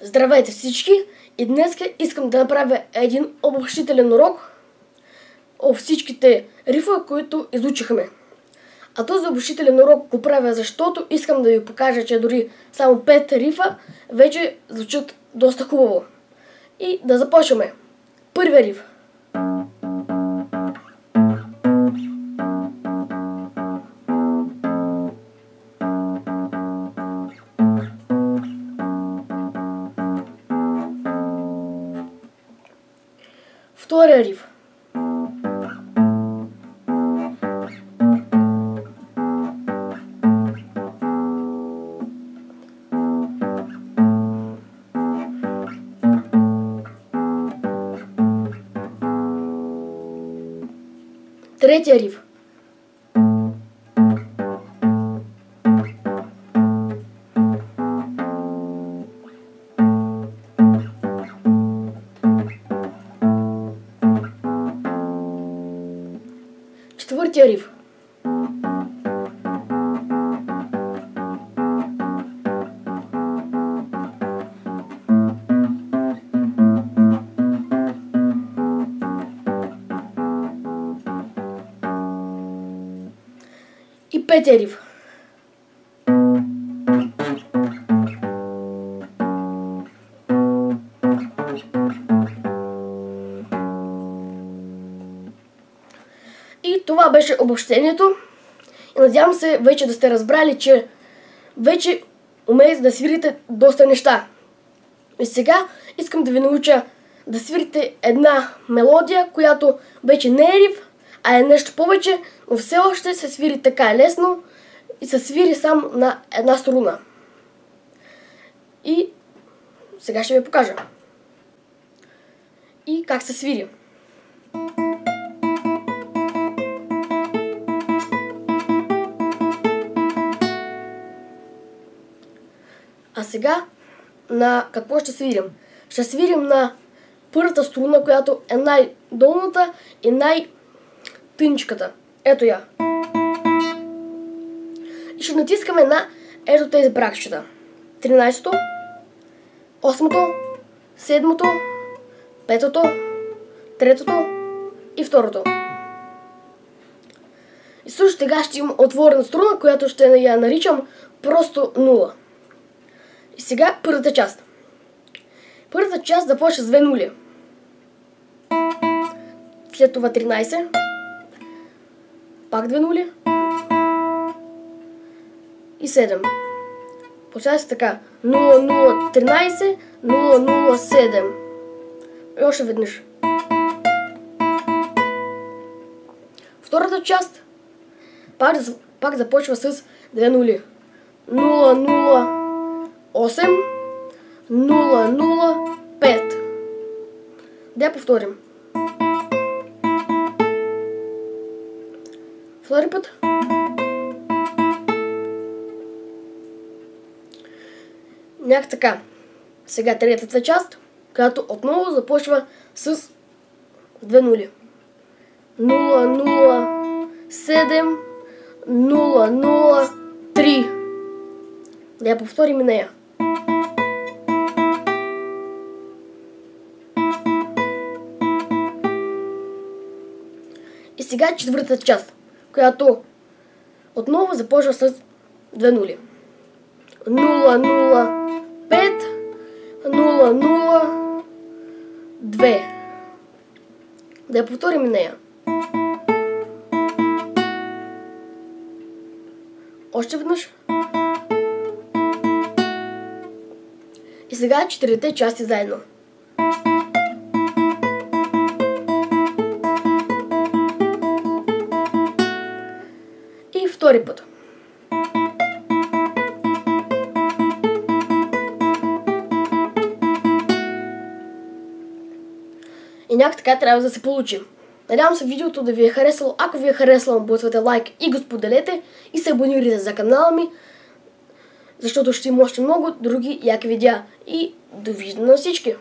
Здравейте всички! И днес искам да направя един обобщителен урок от всичките рифове, които изучихме. А този обобщителен урок го правя, защото искам да ви покажа, че дори само 5 рифа вече звучат доста хубаво. И да започваме. Първият риф. Втория риф. Третия риф. Четвъртия риф. И петия риф. И това беше обобщението. И надявам се вече да сте разбрали, че вече умеете да свирите доста неща. И сега искам да ви науча да свирите една мелодия, която вече не е риф, а е нещо повече, но все още се свири така лесно и се свири само на една струна. И сега ще ви покажа. И как се свири. А сега на какво ще свирим? Ще свирим на първата струна, която е най-долната и най-тъничката. Ето я. И ще натискаме на ето тези бракчета. 13-то, 8-то, 7-то, 5-то, 3-то и 2-то. И също така ще има отворена струна, която ще я наричам просто 0. И сега първата част. Първата част започва с 2 нули. След това 13. Пак 2 нули. И 7. Получава се така. 0013, 007. И още веднъж. Втората част пак започва с 2 нули. 008, 005. Да я повторим. Втори път. Някак така. Сега третата част, която отново започва с 2 нули. 007, 003. Да я повторим и нея. И сега четвъртата част, която отново започва с 2 нули. 005, 002. Да я повторим и нея. Още веднъж. И сега четирите части заедно. И втори път. И някак така трябва да се получи. Надявам се видеото да ви е харесало. Ако ви е харесало, бутвате лайк и го споделете. И се абонирайте за канала ми, защото ще има още много други яки видеа. И довиждане на всички!